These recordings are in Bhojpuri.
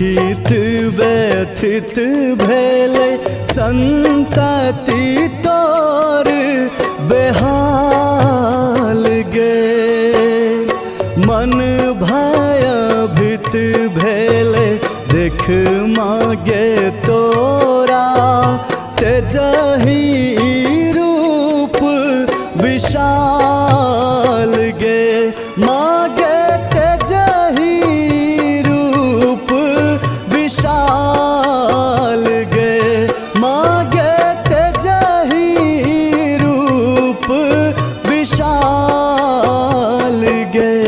दुखित व्यथित भेले संतति तोर बेहाल गे। मन भयभीत भेले देख मागे तोरा तेजहि रूप विशाल गे। मागे तेजहि रूप विशाल गे। मागे तेजहि रूप विशाल गे।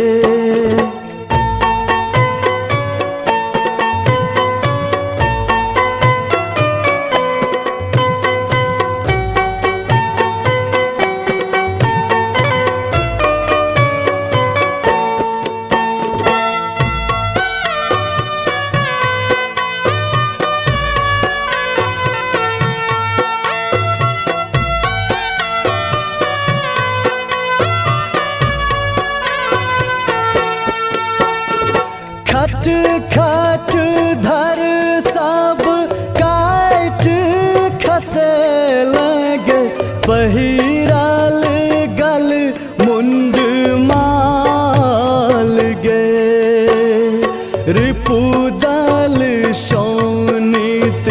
खट खट धर सब काट खसे लगे पहिराल गल मुंड माल गे। रिपुदल शोणित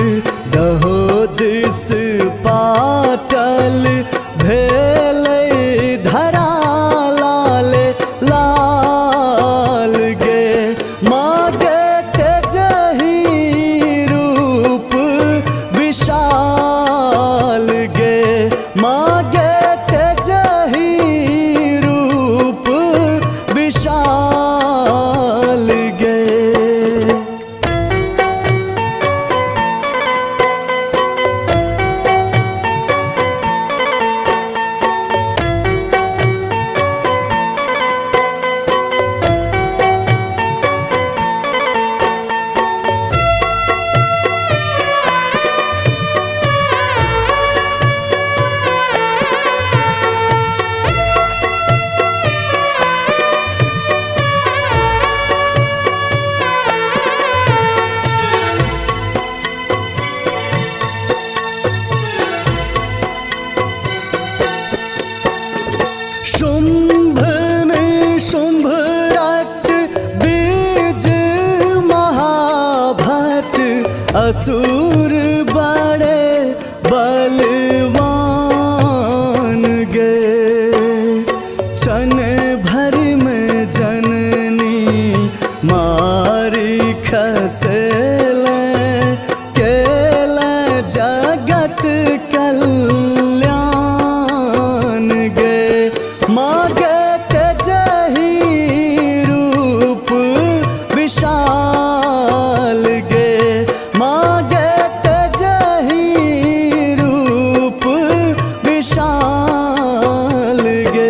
दहो दिस पाटल भेले धरा लाल लाल गे। मागे तेजहि रूप विशाल गे। मागे तेजहि रूप विशाल गे। शुंभ निशुंभ रक्त बीज महाभट असुर बड़े बलवान गे। क्षण भर में जननी मारी खसेले केले जगत कल्याण गे। मागे तेजहि रूप विशाल गे। मागे तेजहि रूप विशाल गे।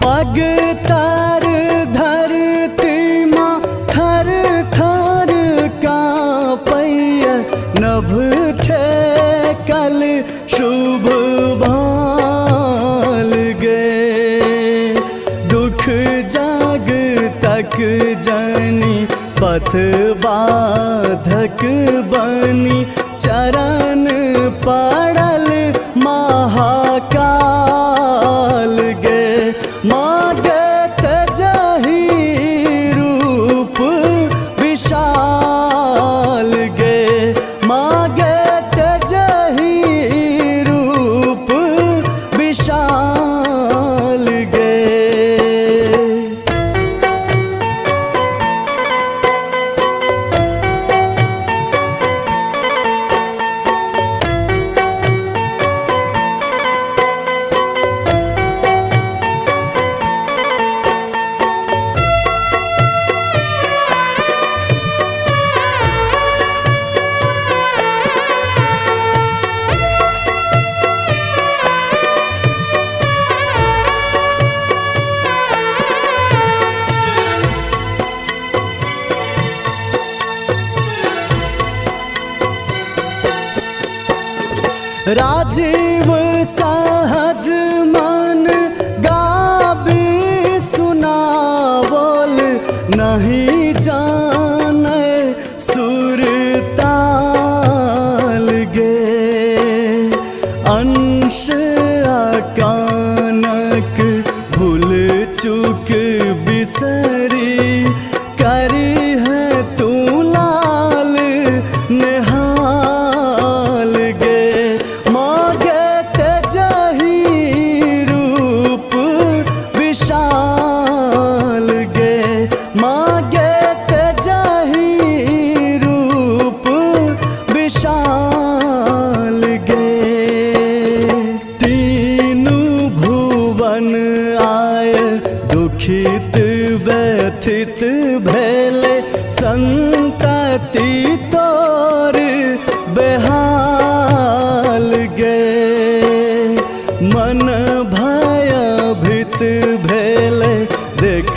पग तर धरती माँ थर थर कांपैया। नभ ठेकल शुभ भाल गे। दुख जग तक जनी पथ बाधक बनी चरण पड़ल महाकाल गे। मागे तेजहि रूप विशाल गे। मागे तेजहि रूप विशाल गे। राजीव सहज मन गाबी सुनावल नहीं जाने सुरताल गे। अंश आकानक भूल चूक बिसरी करी है तू लाल निहाल गे। मागे तेजही रूप विशाल गे। मागे तेजही रूप विशाल गे। तीनू भुवन आय दुखित व्यथित भेले संतति तोर बेहाल गे। मन भयभीत भेले देख